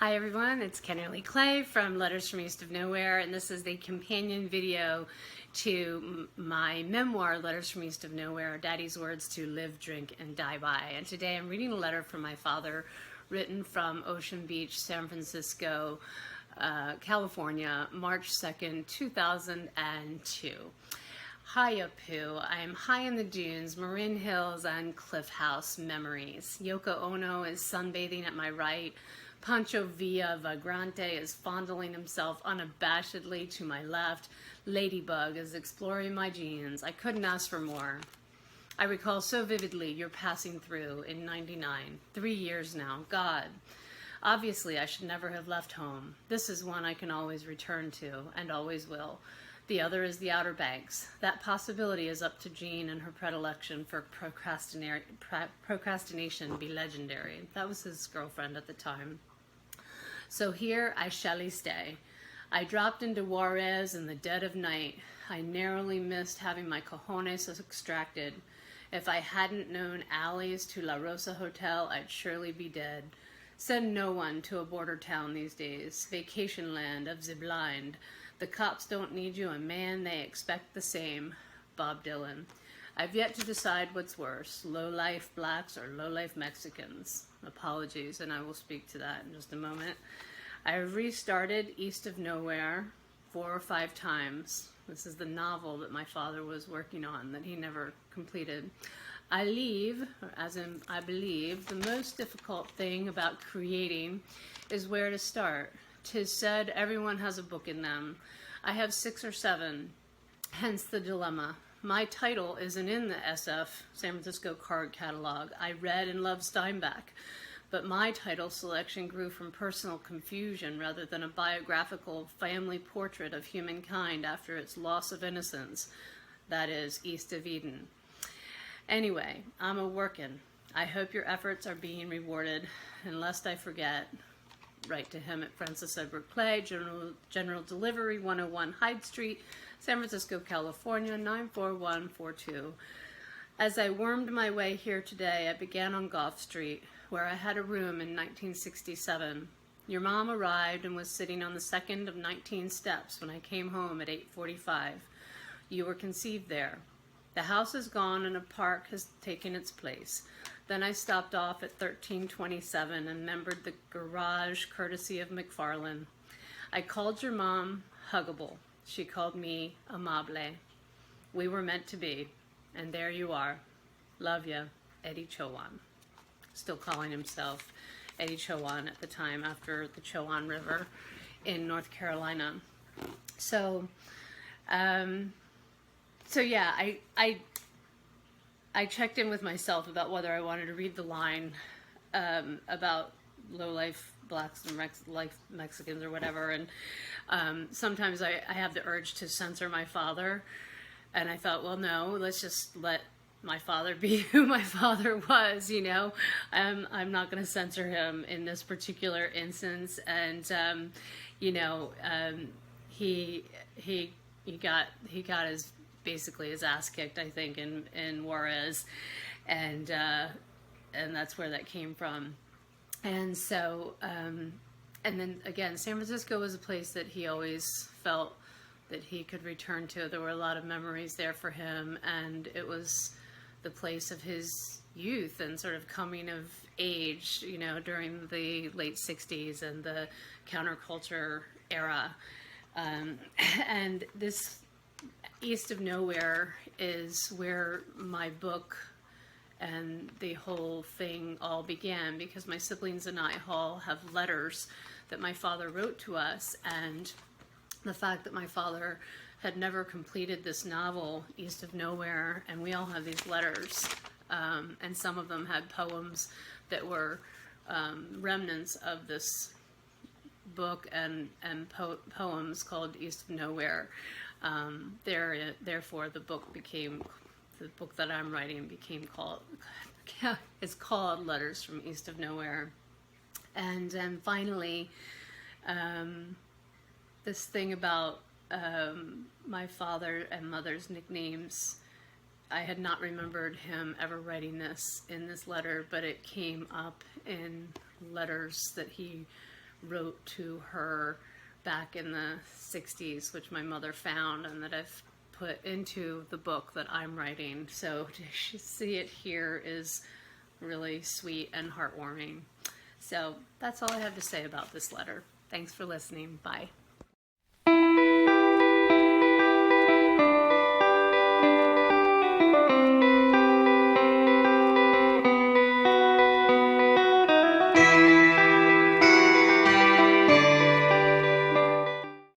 Hi everyone, it's Kennerly Clay from Letters from East of Nowhere, and this is the companion video to my memoir, Letters from East of Nowhere, Daddy's Words to Live, Drink, and Die By. And today I'm reading a letter from my father written from Ocean Beach, San Francisco, California, March 2nd, 2002. Hiya Poo, I am high in the dunes, Marin Hills, and Cliff House memories. Yoko Ono is sunbathing at my right. Pancho Villa Vagrante is fondling himself unabashedly to my left. Ladybug is exploring my jeans. I couldn't ask for more. I recall so vividly your passing through in '99. 3 years now. God. Obviously, I should never have left home. This is one I can always return to, and always will. The other is the Outer Banks. That possibility is up to Jean and her predilection for procrastination be legendary. That was his girlfriend at the time. So here I shall stay. I dropped into Juarez in the dead of night. I narrowly missed having my cojones extracted. If I hadn't known alleys to La Rosa Hotel, I'd surely be dead. Send no one to a border town these days. Vacation land of the blind. The cops don't need you, and man, they expect the same. Bob Dylan. I've yet to decide what's worse, low-life blacks or low-life Mexicans. Apologies, and I will speak to that in just a moment. I have restarted East of Nowhere 4 or 5 times. This is the novel that my father was working on that he never completed. I leave, or as in I believe, the most difficult thing about creating is where to start. 'Tis said everyone has a book in them. I have 6 or 7, hence the dilemma. My title isn't in the SF, San Francisco card catalog. I read and loved Steinbeck, but my title selection grew from personal confusion rather than a biographical family portrait of humankind after its loss of innocence, that is, East of Eden. Anyway, I'm a-workin'. I hope your efforts are being rewarded, and lest I forget, write to him at Francis Edward Clay, General Delivery, 101 Hyde Street, San Francisco, California, 94142. As I wormed my way here today, I began on Gough Street, where I had a room in 1967. Your mom arrived and was sitting on the second of 19 steps when I came home at 8:45. You were conceived there. The house is gone and a park has taken its place. Then I stopped off at 1327 and remembered the garage courtesy of McFarlane. I called your mom huggable. She called me amable. We were meant to be, and there you are. Love ya, Eddie Chowan. Still calling himself Eddie Chowan at the time after the Chowan River in North Carolina. So yeah, I checked in with myself about whether I wanted to read the line about low-life blacks and life Mexicans or whatever, and sometimes I have the urge to censor my father, and I thought, well, no, let's just let my father be who my father was, you know. I'm not going to censor him in this particular instance, and you know, he got his basically his ass kicked, I think, in Juarez, and that's where that came from. And so, and then again, San Francisco was a place that he always felt that he could return to. There were a lot of memories there for him, and it was the place of his youth and sort of coming of age, you know, during the late 60s and the counterculture era. And this East of Nowhere is where my book and the whole thing all began, because my siblings and I all have letters that my father wrote to us, and the fact that my father had never completed this novel, East of Nowhere, and we all have these letters, and some of them had poems that were remnants of this book and poems called East of Nowhere. Therefore, the book that I'm writing became called Letters from East of Nowhere. And then finally, this thing about my father and mother's nicknames, I had not remembered him ever writing this in this letter, but it came up in letters that he wrote to her back in the 60s, which my mother found and that I've put into the book that I'm writing. So to see it here is really sweet and heartwarming. So that's all I have to say about this letter. Thanks for listening. Bye.